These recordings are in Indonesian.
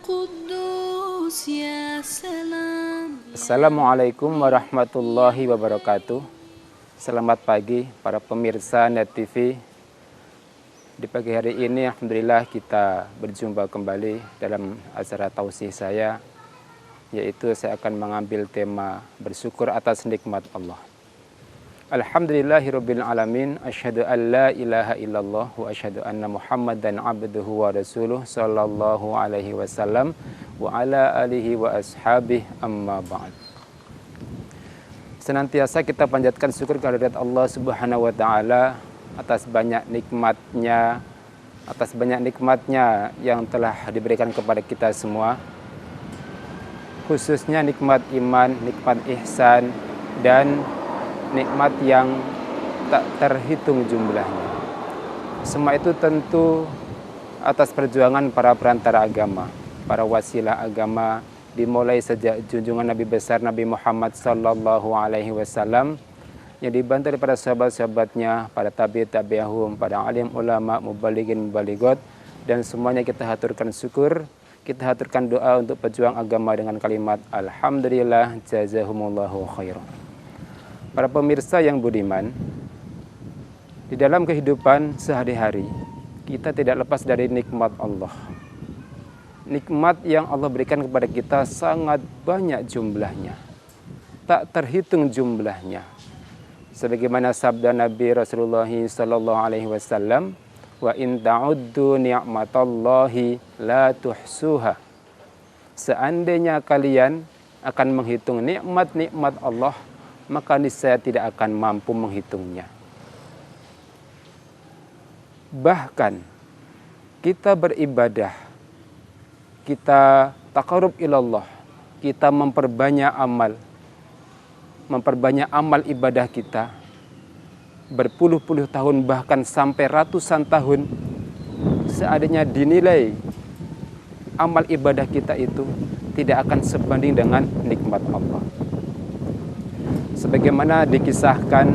قدوس يا سلام. Assalamualaikum warahmatullahi wabarakatuh. Selamat pagi para pemirsa Net TV. Di pagi hari ini alhamdulillah kita berjumpa kembali dalam acara tausih saya, yaitu saya akan mengambil tema bersyukur atas nikmat Allah. Alhamdulillahirabbil alamin, asyhadu an la ilaha illallah wa asyhadu anna Muhammadan abduhu wa rasuluh sallallahu alaihi wasallam wa ala alihi wa ashabihi amma ba'd. Senantiasa kita panjatkan syukur kehadirat Allah Subhanahu wa taala atas banyak nikmatnya yang telah diberikan kepada kita semua. Khususnya nikmat iman, nikmat ihsan, dan nikmat yang tak terhitung jumlahnya. Semua itu tentu atas perjuangan para perantara agama, para wasilah agama, dimulai sejak junjungan Nabi besar Nabi Muhammad sallallahu alaihi wasallam yang dibantu para sahabat-sahabatnya, para tabi'ihum, para alim ulama, mubalighin, mubaligot, dan semuanya kita haturkan syukur, kita haturkan doa untuk pejuang agama dengan kalimat alhamdulillah jazahumullahu khairan. Para pemirsa yang budiman, di dalam kehidupan sehari-hari kita tidak lepas dari nikmat Allah. Nikmat yang Allah berikan kepada kita sangat banyak jumlahnya, tak terhitung jumlahnya. Sebagaimana sabda Nabi Rasulullah sallallahu alaihi wasallam, wa in ta'uddu ni'matallahi la tuhsuha. Seandainya kalian akan menghitung nikmat-nikmat Allah, maka niscaya tidak akan mampu menghitungnya. Bahkan kita beribadah, kita taqarrub ilallah, kita memperbanyak amal ibadah kita berpuluh-puluh tahun, bahkan sampai ratusan tahun, seadanya dinilai amal ibadah kita itu tidak akan sebanding dengan nikmat Allah. Sebagaimana dikisahkan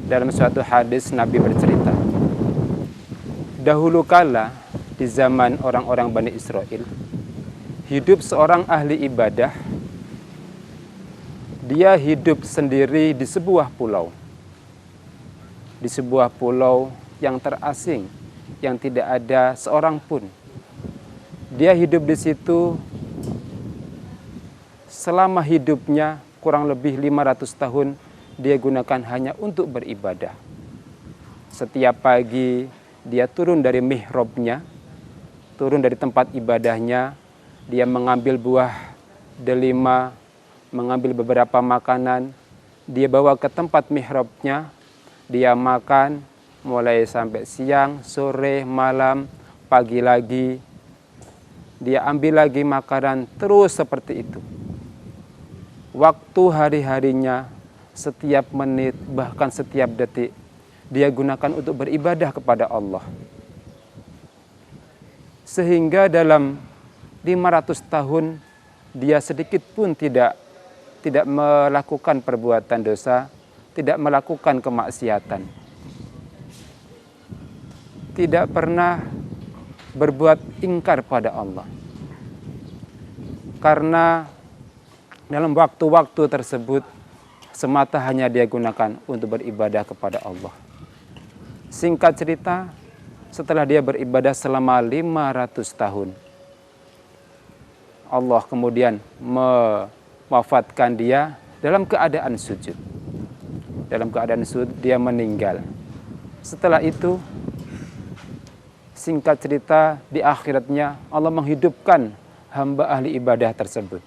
dalam suatu hadis, Nabi bercerita, dahulu kala di zaman orang-orang Bani Israel, hidup seorang ahli ibadah. Dia hidup sendiri di sebuah pulau. Di sebuah pulau yang terasing, yang tidak ada seorang pun. Dia hidup di situ selama hidupnya kurang lebih 500 tahun dia gunakan hanya untuk beribadah. Setiap pagi dia turun dari mihrabnya, turun dari tempat ibadahnya, dia mengambil buah delima, mengambil beberapa makanan, dia bawa ke tempat mihrabnya, dia makan mulai sampai siang, sore, malam, pagi lagi. Dia ambil lagi makanan, terus seperti itu. Waktu hari-harinya, setiap menit, bahkan setiap detik, dia gunakan untuk beribadah kepada Allah. Sehingga dalam 500 tahun, dia sedikit pun tidak melakukan perbuatan dosa, tidak melakukan kemaksiatan. Tidak pernah berbuat ingkar pada Allah. Karena dalam waktu-waktu tersebut semata hanya dia gunakan untuk beribadah kepada Allah. Singkat cerita, setelah dia beribadah selama 500 tahun, Allah kemudian mewafatkan dia dalam keadaan sujud. Dalam keadaan sujud dia meninggal. Setelah itu, singkat cerita, di akhiratnya Allah menghidupkan hamba ahli ibadah tersebut.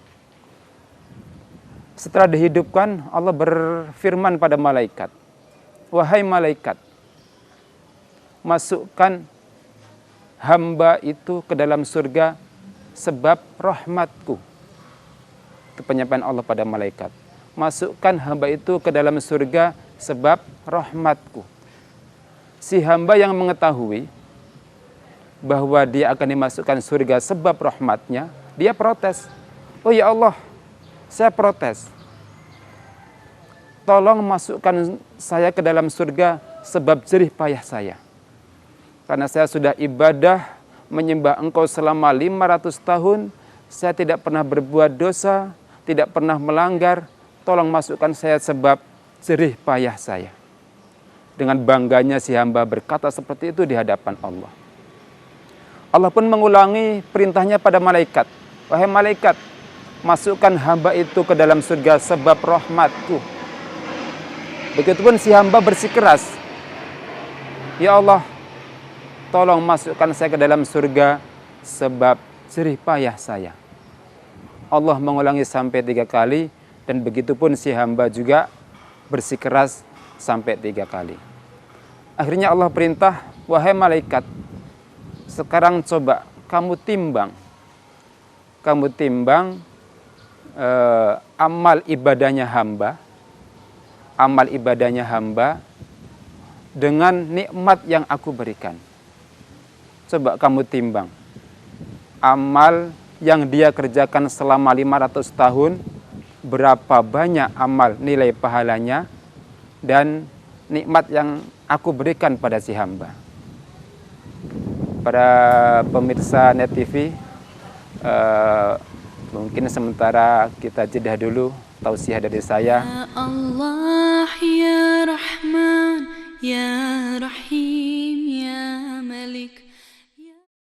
Setelah dihidupkan, Allah berfirman pada malaikat, wahai malaikat, masukkan hamba itu ke dalam surga sebab rahmatku. Itu penyampaian Allah pada malaikat. Masukkan hamba itu ke dalam surga sebab rahmatku. Si hamba yang mengetahui bahwa dia akan dimasukkan surga sebab rahmatnya, dia protes. Oh ya Allah, saya protes. Tolong masukkan saya ke dalam surga sebab jerih payah saya. Karena saya sudah ibadah, menyembah engkau selama 500 tahun, saya tidak pernah berbuat dosa, tidak pernah melanggar, tolong masukkan saya sebab jerih payah saya. Dengan bangganya si hamba berkata seperti itu di hadapan Allah. Allah pun mengulangi perintahnya pada malaikat. Wahai malaikat, masukkan hamba itu ke dalam surga sebab rahmatku. Begitupun si hamba bersikeras, ya Allah, tolong masukkan saya ke dalam surga sebab jerih payah saya. Allah mengulangi sampai 3 kali, dan begitupun si hamba juga bersikeras sampai 3 kali. Akhirnya Allah perintah, wahai malaikat, sekarang coba kamu timbang. Kamu timbang amal ibadahnya hamba. Amal ibadahnya hamba dengan nikmat yang aku berikan. Coba kamu timbang. Amal yang dia kerjakan selama 500 tahun, berapa banyak amal nilai pahalanya, dan nikmat yang aku berikan pada si hamba. Para pemirsa Net TV, mungkin sementara kita jeda dulu tausiah dari saya. Ya Allah ya Rahman ya Rahim ya Malik